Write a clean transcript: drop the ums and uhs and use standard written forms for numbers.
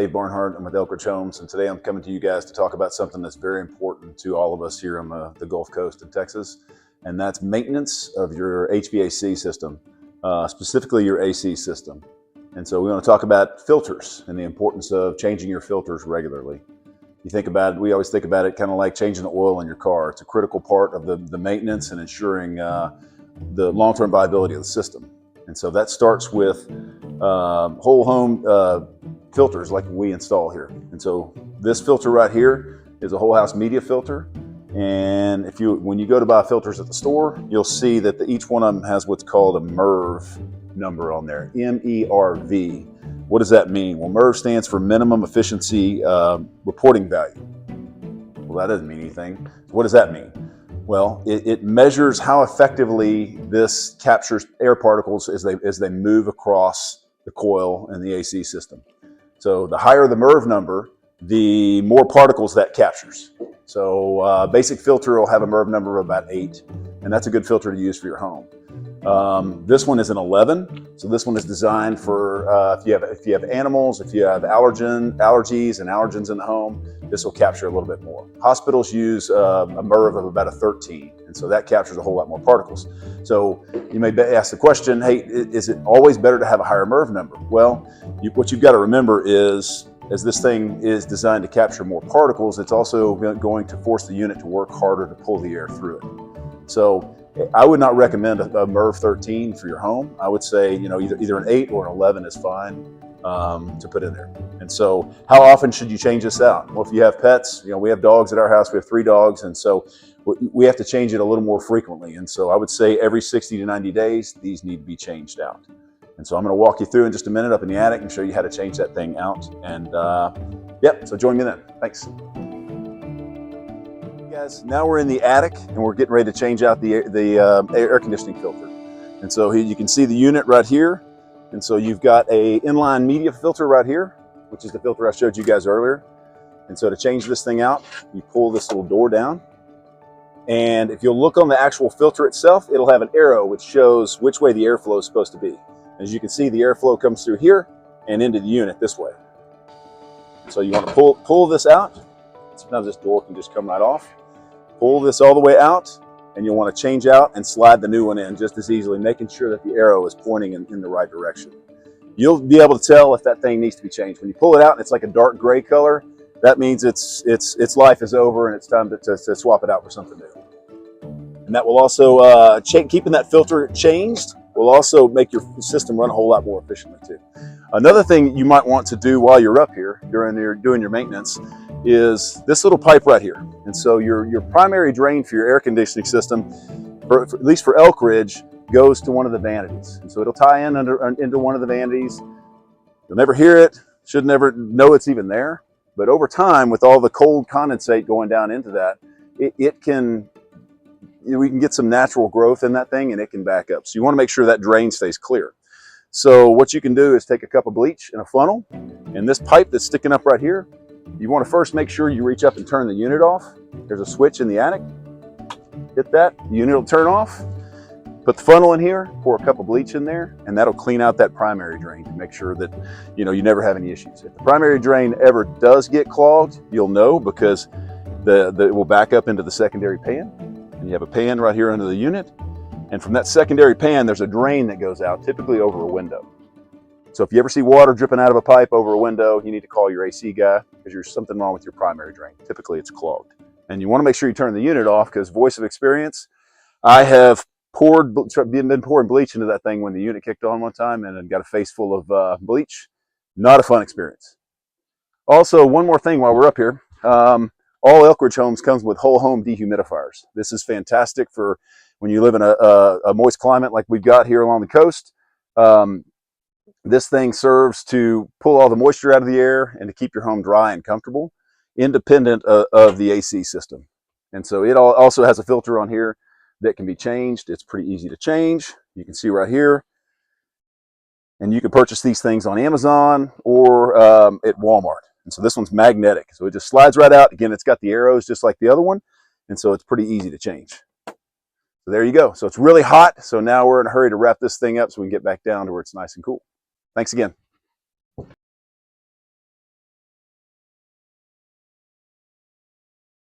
Dave Barnhart. I'm with Elk Ridge Homes, and today I'm coming to you guys to talk about something that's very important to all of us here on the Gulf Coast in Texas, and that's maintenance of your HVAC system, specifically your AC system. And so we want to talk about filters and the importance of changing your filters regularly. You think about it, we always think about it kind of like changing the oil in your car. It's a critical part of the maintenance and ensuring the long-term viability of the system. And so that starts with whole home filters like we install here. And so this filter right here is a whole house media filter. And when you go to buy filters at the store, you'll see that each one of them has what's called a MERV number on there, MERV. What does that mean? Well, MERV stands for minimum efficiency reporting value. Well, that doesn't mean anything. What does that mean? Well, it measures how effectively this captures air particles as they move across the coil in the AC system. So the higher the MERV number, the more particles that captures. So basic filter will have a MERV number of about 8, and that's a good filter to use for your home. This one is an 11, so this one is designed for if you have animals, if you have allergies and allergens in the home, this will capture a little bit more. Hospitals use a MERV of about a 13, and so that captures a whole lot more particles. So you may ask the question, hey, is it always better to have a higher MERV number? Well, what you've got to remember is, as this thing is designed to capture more particles, it's also going to force the unit to work harder to pull the air through it. So I would not recommend a MERV 13 for your home. I would say, either an 8 or an 11 is fine to put in there. And so how often should you change this out? Well, if you have pets, we have dogs at our house, we have 3 dogs, and so we have to change it a little more frequently. And so I would say every 60 to 90 days, these need to be changed out. And so I'm going to walk you through in just a minute up in the attic and show you how to change that thing out. And so join me then. Thanks. Guys, now we're in the attic and we're getting ready to change out the air conditioning filter. And so here you can see the unit right here. And so you've got a inline media filter right here, which is the filter I showed you guys earlier. And so to change this thing out, you pull this little door down. And if you'll look on the actual filter itself, it'll have an arrow which shows which way the airflow is supposed to be. As you can see, the airflow comes through here and into the unit this way. So you want to pull this out. Sometimes this door can just come right off. Pull this all the way out, and you'll want to change out and slide the new one in just as easily, making sure that the arrow is pointing in the right direction. You'll be able to tell if that thing needs to be changed. When you pull it out and it's like a dark gray color, that means its life is over and it's time to swap it out for something new. And that will also, keeping that filter changed will also make your system run a whole lot more efficiently too. Another thing you might want to do while you're up here doing your maintenance is this little pipe right here. And so your primary drain for your air conditioning system, at least for Elk Ridge, goes to one of the vanities. And so it'll tie into one of the vanities. You'll never hear it, should never know it's even there. But over time, with all the cold condensate going down into that, we can get some natural growth in that thing and it can back up. So you want to make sure that drain stays clear. So what you can do is take a cup of bleach in a funnel, and this pipe that's sticking up right here, you want to first make sure you reach up and turn the unit off. There's a switch in the attic. Hit that, the unit will turn off. Put the funnel in here, pour a cup of bleach in there, and that'll clean out that primary drain to make sure that you never have any issues. If the primary drain ever does get clogged, you'll know because it will back up into the secondary pan. And you have a pan right here under the unit. And from that secondary pan, there's a drain that goes out, typically over a window. So if you ever see water dripping out of a pipe over a window, you need to call your AC guy because there's something wrong with your primary drain. Typically it's clogged. And you want to make sure you turn the unit off because, voice of experience, I have been pouring bleach into that thing when the unit kicked on one time and got a face full of bleach. Not a fun experience. Also, one more thing while we're up here. All Elk Ridge Homes comes with whole home dehumidifiers. This is fantastic for when you live in a moist climate like we've got here along the coast. This thing serves to pull all the moisture out of the air and to keep your home dry and comfortable, independent of the AC system. And so it also has a filter on here that can be changed. It's pretty easy to change. You can see right here. And you can purchase these things on Amazon or at Walmart. And so this one's magnetic. So it just slides right out. Again, it's got the arrows just like the other one. And so it's pretty easy to change. So there you go. So it's really hot. So now we're in a hurry to wrap this thing up so we can get back down to where it's nice and cool. Thanks again.